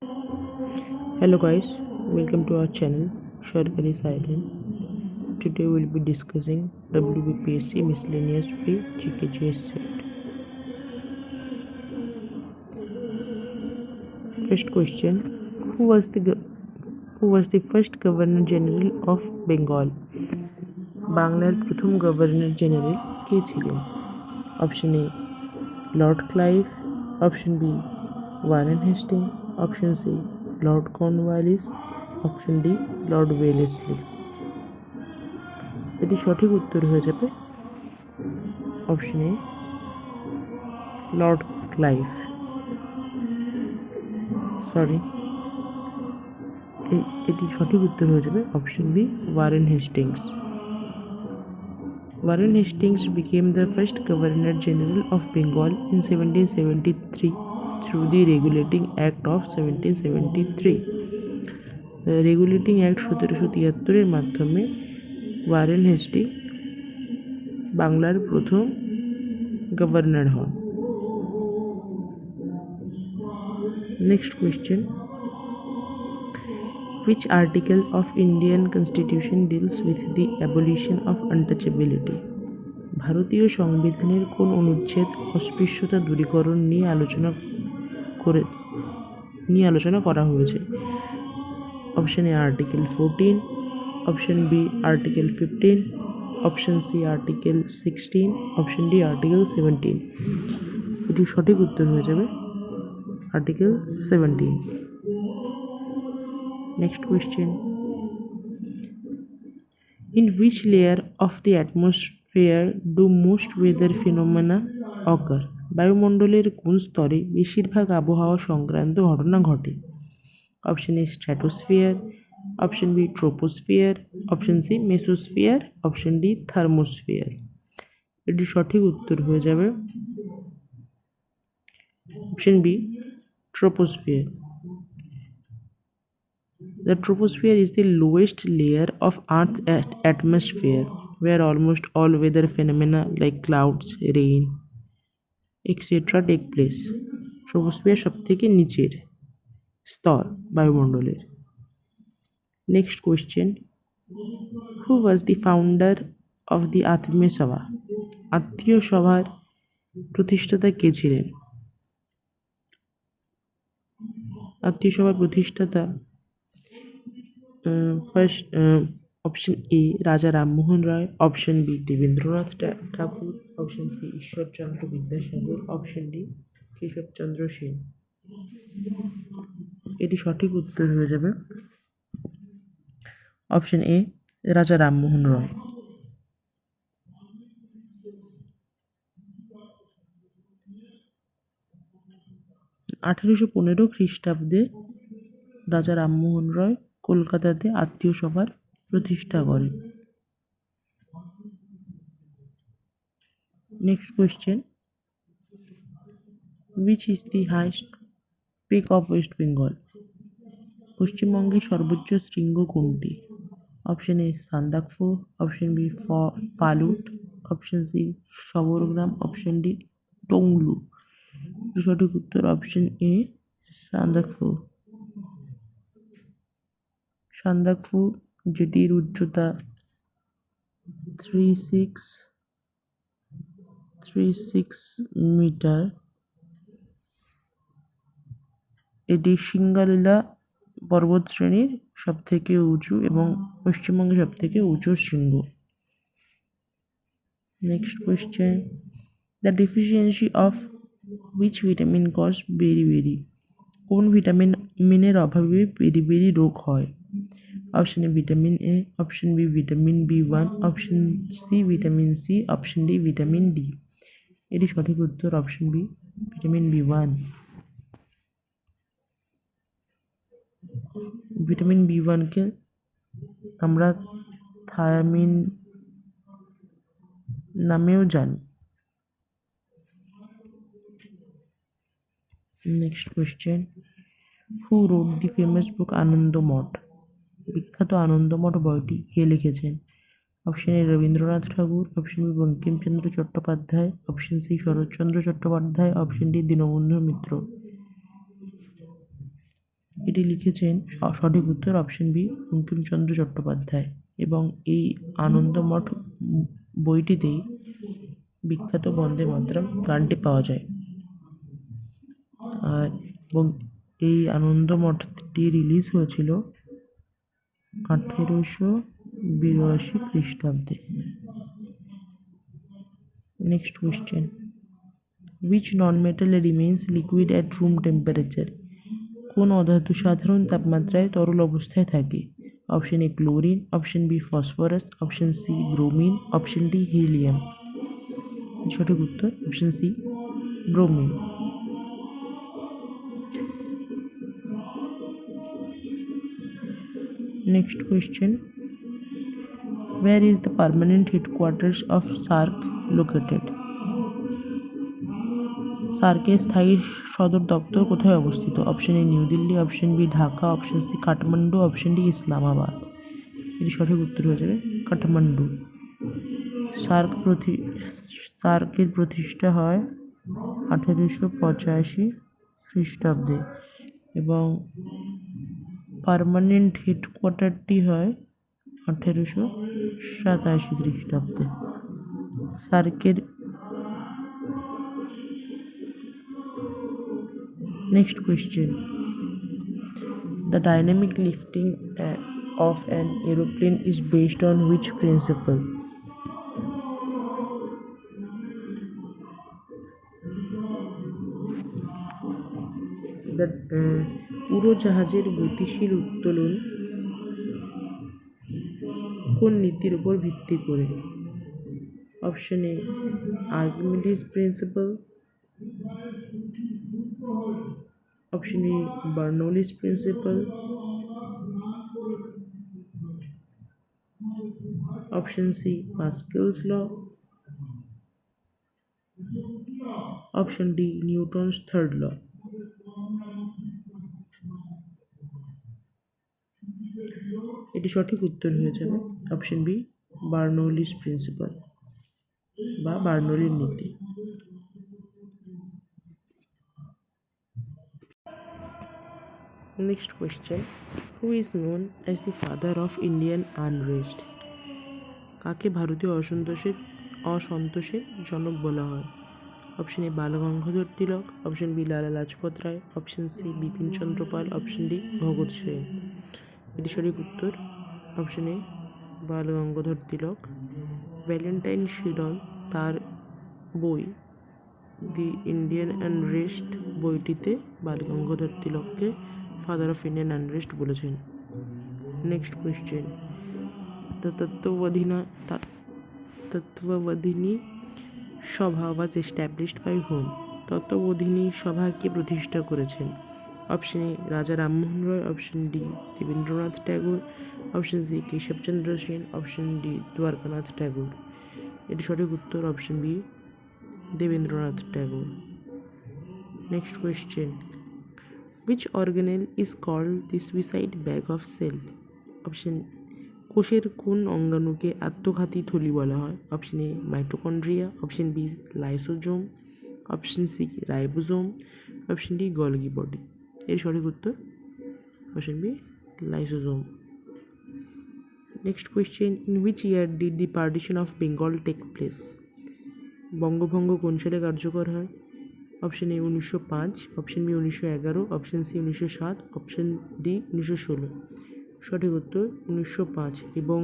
Hello guys, welcome to our channel Sharkari Silent. Today we'll be discussing WBPSC miscellaneous free GKGS set. First question: Who was the first Governor General of Bengal? বাংলার প্রথম governor general কে ছিলেন? Option A Lord Clive, option B Warren Hasting, option C Lord Cornwallis, option D Lord Wellesley. এটি সঠিক উত্তর হয়ে যাবে option A Lord Clive. এটি সঠিক উত্তর হয়ে যাবে option B Warren Hastings. Warren Hastings became the first Governor General of Bengal in 1773 through the Regulating Act of 1773. Regulating act 1773 এর মাধ্যমে ওয়ারেন হেস্টিং বাংলার প্রথম গভর্নর হন। Next question: Which article of Indian Constitution deals with the abolition of untouchability? ভারতীয় সংবিধানের কোন অনুচ্ছেদ অস্পৃশ্যতা দূরীকরণ নিয়ে আলোচনা করা হয়েছে? Option A article 14, option B article 15, option C article 16, option D article 17। এটি সঠিক উত্তর হয়ে যাবে article 17। Next question: In which layer of the atmosphere do most weather phenomena occur? বায়ুমণ্ডলের কোন স্তরে বেশিরভাগ আবহাওয়া সংক্রান্ত ঘটনা ঘটে? Option A stratosphere, option B troposphere, option C mesosphere, option D thermosphere. এটি সঠিক উত্তর হয়ে যাবে option B troposphere. The troposphere is the lowest layer of Earth's atmosphere where almost all weather phenomena like clouds, rain, etc. take place. Troposphere সবথেকে নিচের স্তর বায়ুমণ্ডলের। Next question: Who was the founder of the আত্মীয় সভা? আত্মীয় সভার প্রতিষ্ঠাতা কে ছিলেন? আত্মীয় সভার প্রতিষ্ঠাতা first option A Raja Rammohan Roy, option B Debendranath Thakur, option C Ishwarchandra Vidyasagar, option D Keshabchandra Sen. এটি সঠিক উত্তর হয়ে যাবে অপশন এ রাজা রামমোহন রায়। 1815 খ্রিস্টাব্দে রাজা রামমোহন রায় কলকাতাতে আত্মীয় সভার প্রতিষ্ঠা করেন। Next question: Which is the highest peak of West Bengal? পশ্চিমবঙ্গের সর্বোচ্চ শৃঙ্গ কোনটি? Option A Sandakphu, option B Phalut, option C Sabargram, option D Tonglu. সঠিক উত্তর অপশন এ সান্দাকফু। সান্দাকফু, যেটির উচ্চতা 336 মিটার, এটি সিঙ্গালীলা পর্বতশ্রেণীর সবথেকে উঁচু এবং পশ্চিমবঙ্গের সবথেকে উঁচু শৃঙ্গ। Next question: the deficiency of which vitamin cause বেরি? কোন ভিটামিনের অভাবে বেরি রোগ হয়? Option A vitamin A, option B vitamin B one, option C vitamin C, option D vitamin D. এটি সঠিক উত্তর option B vitamin B one. Vitamin বি1কে আমরা থায়ামিন নামেও জানি। Next question: who wrote the famous book Anandamath? বিখ্যাত আনন্দমঠ বইটি কে লিখেছেন? Option A Rabindranath Thakur, option B Bankimchandra Chattopadhyay, option C Sharatchandra Chattopadhyay, option D Dinabandhu Mitra. এটি লিখেছেন সঠিক উত্তর অপশন বি বঙ্কিমচন্দ্র চট্টোপাধ্যায়। এবং এই আনন্দমঠ বইটিতেই বিখ্যাত বন্দে মাতরম গানটি পাওয়া যায়। আর এবং এই আনন্দমঠটি রিলিজ হয়েছিল 1882 খ্রিস্টাব্দে। Next question, which non-metal remains liquid at room temperature? কোন অধাতু সাধারণ তাপমাত্রায় তরল অবস্থায় থাকে? Option A chlorine, option B phosphorus, option C bromine, option D helium. সঠিক উত্তর option C bromine. Next question, where is the permanent headquarters of SAARC located? সার্কের স্থায়ী সদর দপ্তর কোথায় অবস্থিত? Option A New Delhi, option B Dhaka, option C Kathmandu, option D Islamabad. এটি সঠিক উত্তর হয়ে যাবে কাঠমান্ডু। সার্কের প্রতিষ্ঠা হয় 1885 খ্রিস্টাব্দে এবং পার্মানেন্ট হেডকোয়ার্টারটি হয় 1887 খ্রিস্টাব্দে। সার্কের next question, the dynamic lifting of an aeroplane is based on which principle? উড়োজাহাজের গতিশীল উত্তোলন কোন নীতির উপর ভিত্তি করে? Option A Archimedes principle, option B Bernoulli's principle, option C Pascal's law, option D Newton's third law. এটি সঠিক উত্তর হয়ে যাবে অপশন বি বার্নৌলিস প্রিন্সিপাল বা বার্নৌলির নীতি। Next question, who is known as the father of Indian unrest? কাকে ভারতীয় অসন্তোষের জনক বলা হয়? Option A Bal Gangadhar Tilak, option B Lala Lajpat Rai, option C Bipin Chandra Pal, option D Bhagat Singh. এটি সঠিক উত্তর option A Bal Gangadhar Tilak. Valentine Chirol তার বই দি ইন্ডিয়ান আনরেস্ট বইটিতে বাল গঙ্গাধর তিলককে ফাদার অফ ইন্ডিয়ান আনরেস্ট বলেছেন। Next question, the Tattvabodhini Sabha was established by whom? Tattvabodhini সভাকে প্রতিষ্ঠা করেছেন? Option A Raja Rammohan Roy, option D Debendranath Tagore, option C Keshabchandra Sen, option D Dwarkanath Tagore. এটি সঠিক উত্তর option B Debendranath Tagore. Next question, which organelle is called the suicide bag of cell? Option কোষের কোন অঙ্গাণুকে আত্মঘাতী থলি বলা হয়? Option A mitochondria, option B lysosome, option C ribosome, option D Golgi body. এর সঠিক উত্তর option B lysosome. Next question, in which year did the partition of Bengal take place? বঙ্গভঙ্গ কোন সালে কার্যকর হয়? Option A 1905, option B 1911, option C 1907, option D 1916। সঠিক উত্তর 1905 এবং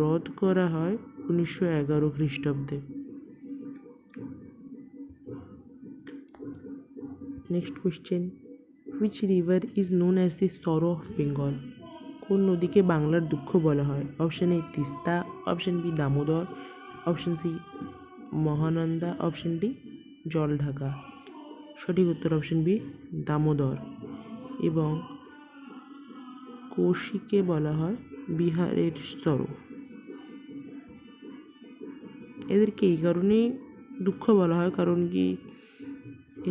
রদ করা হয় 1911 খ্রিস্টাব্দে। Next question, which river is known as the sorrow of Bengal? কোন নদীকে বাংলার দুঃখ বলা হয়? Option A Teesta, option B Damodar, option C Mahananda, option D Jaldhaka. সঠিক উত্তর অপশন বি দামোদর। এবং কোশিকে বলা হয় বিহারের সরো। এদেরকে এই কারণেই দুঃখ বলা হয় কারণ কি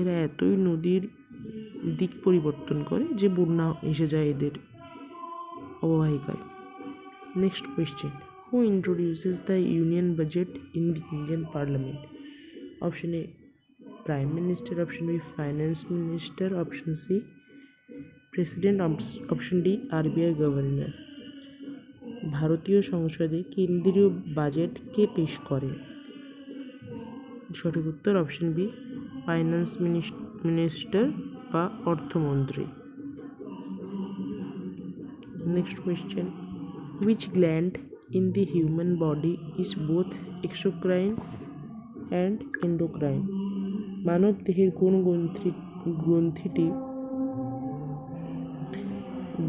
এরা এতই নদীর দিক পরিবর্তন করে যে বন্যা এসে যায় এদের অববাহিকায়। Next question, who introduces the union budget in the Indian parliament? Option A prime minister, option B finance minister, option C president, option D RBI governor. ভারতীয় সংসদে কেন্দ্রীয় বাজেট কে পেশ করেন? সঠিক উত্তর অপশন বি ফাইন্যান্স মিনিস্টার বা অর্থমন্ত্রী। Next question, which gland in the human body is both exocrine and endocrine? মানব দেহের কোন গ্রন্থিটি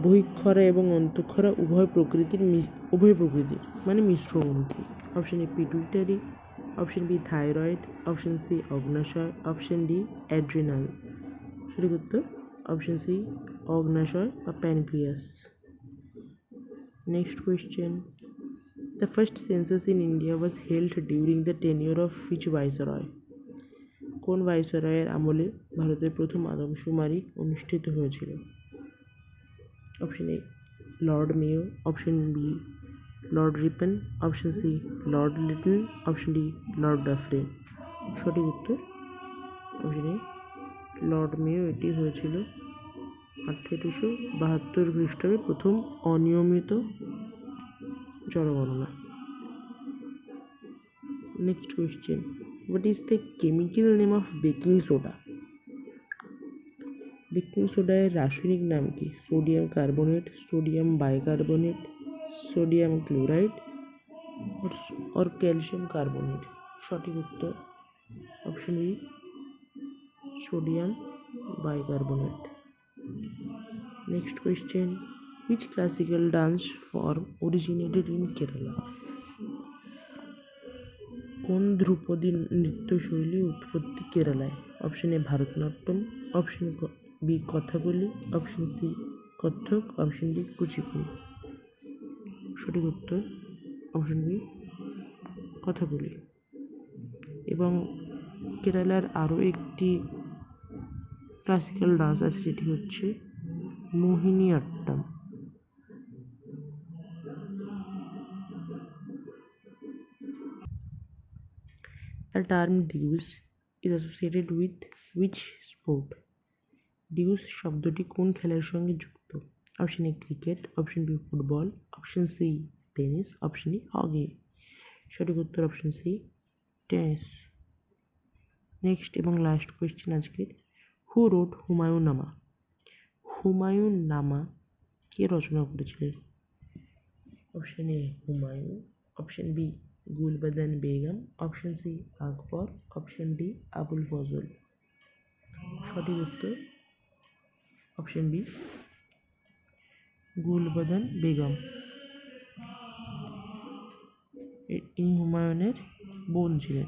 বহিঃক্ষরা এবং অন্তঃক্ষরা উভয় প্রকৃতির মানে মিশ্র গ্রন্থি? Option A pituitary, option B thyroid, option C অগ্নাশয়, অপশন ডি অ্যাড্রিনাল। সঠিক উত্তর অপশন সি অগ্নাশয় বা pancreas. Next question, the first census in India was held during the tenure of which viceroy? কোন ভাইসরয়ের আমলে ভারতের প্রথম আদমশুমারি অনুষ্ঠিত হয়েছিল? Option A Lord Mayo, option B Lord Ripon, option C Lord Lytton, option D Lord Dufferin. সঠিক উত্তর option A Lord Mayo. এটি হয়েছিল 1872 খ্রিস্টাব্দে প্রথম অনিয়মিত জনগণনা। Next question, what is the chemical name of baking soda? Baking সোডার রাসায়নিক নাম কি? Sodium carbonate, sodium bicarbonate, sodium chloride और ক্যালসিয়াম কার্বনেট। সঠিক উত্তর option B sodium bicarbonate. Next question, which classical dance form originated in Kerala? কোন ধ্রুপদী নৃত্যশৈলী উৎপত্তি কেরালায়? Option A Bharatanatyam, option B Kathakali, option C Kathak, option D Kuchipudi. সঠিক উত্তর অপশন বি কথাকলি। এবং কেরালার আরও একটি ক্লাসিক্যাল ডান্স আছে, যেটি হচ্ছে Mohiniyattam. The term deuce is associated with which sport? Deuce শব্দটি কোন খেলার সঙ্গে যুক্ত? Option A cricket, option B football, option C tennis, option D hockey. সঠিক উত্তর অপশন সি টেনিস। নেক্সট এবং লাস্ট কোয়েশ্চেন আজকের, হু রোট হুমায়ুন নামা? হুমায়ুন নামা কে রচনা করেছিলেন? Option A Humayun, option B Gulbadan Begum, option C Akbar, option D Abul Fazl. সঠিক উত্তর অপশন বি গুলবদন বেগম। ইনি হুমায়ুনের বোন ছিলেন।